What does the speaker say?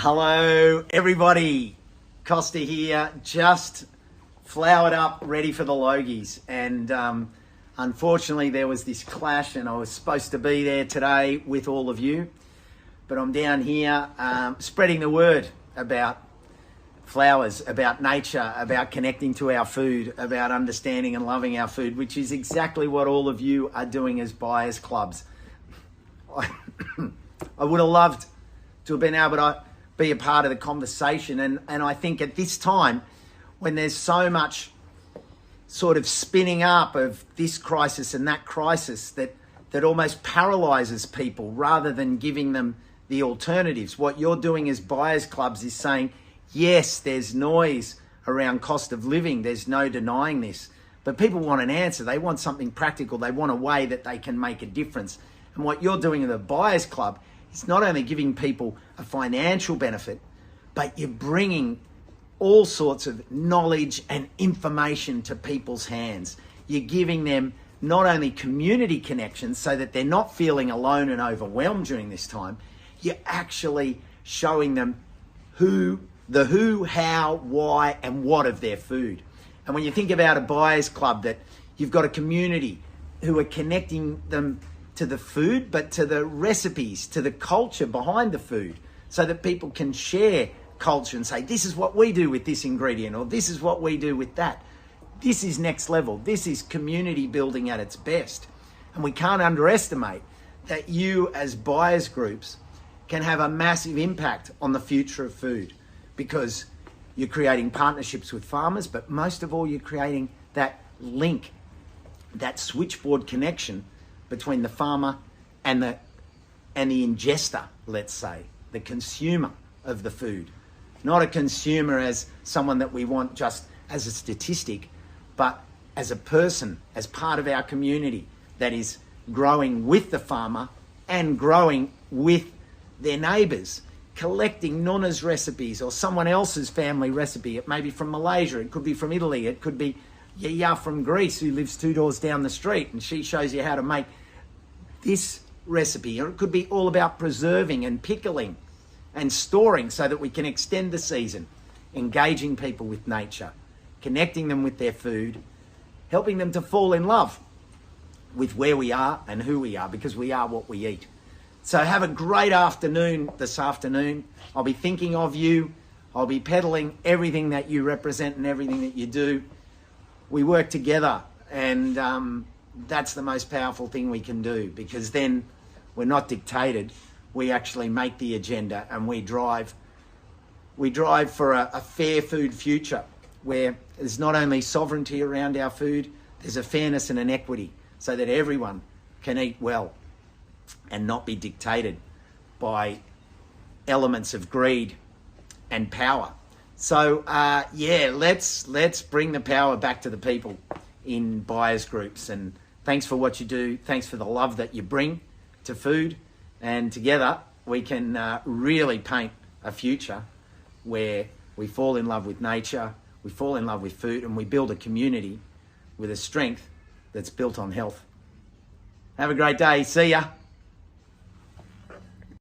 Hello everybody, Costa here, just flowered up, ready for the Logies, and unfortunately there was this clash and I was supposed to be there today with all of you, but I'm down here spreading the word about flowers, about nature, about connecting to our food, about understanding and loving our food, which is exactly what all of you are doing as buyers clubs. I would have loved to have been able to be a part of the conversation, and I think at this time when there's so much sort of spinning up of this crisis and that crisis that almost paralyzes people rather than giving them the alternatives. What you're doing as buyers clubs is saying, yes, there's noise around cost of living, there's no denying this, but people want an answer. They want something practical. They want a way that they can make a difference. And what you're doing in the buyers club is not only giving people a financial benefit, but you're bringing all sorts of knowledge and information to people's hands. You're giving them not only community connections so that they're not feeling alone and overwhelmed during this time, you're actually showing them who, how, why, and what of their food. And when you think about a buyers club, that you've got a community who are connecting them to the food, but to the recipes, to the culture behind the food, so that people can share culture and say, this is what we do with this ingredient, or this is what we do with that. This is next level. This is community building at its best. And we can't underestimate that you as buyers groups can have a massive impact on the future of food, because you're creating partnerships with farmers, but most of all, you're creating that link, that switchboard connection between the farmer and the ingester, let's say, the consumer of the food. Not a consumer as someone that we want just as a statistic, but as a person, as part of our community that is growing with the farmer and growing with their neighbours, collecting Nona's recipes or someone else's family recipe. It may be from Malaysia, it could be from Italy, it could be Yaya from Greece who lives 2 doors down the street and she shows you how to make this recipe. Or it could be all about preserving and pickling and storing so that we can extend the season, engaging people with nature, connecting them with their food, helping them to fall in love with where we are and who we are, because we are what we eat. So have a great afternoon this afternoon. I'll be thinking of you. I'll be peddling everything that you represent and everything that you do. We work together, and that's the most powerful thing we can do, because then we're not dictated. We actually make the agenda, and we drive for a fair food future where there's not only sovereignty around our food, there's a fairness and an equity so that everyone can eat well and not be dictated by elements of greed and power. So let's bring the power back to the people in buyers groups. And thanks for what you do. Thanks for the love that you bring to food. And together we can really paint a future where we fall in love with nature, we fall in love with food, and we build a community with a strength that's built on health. Have a great day. See ya.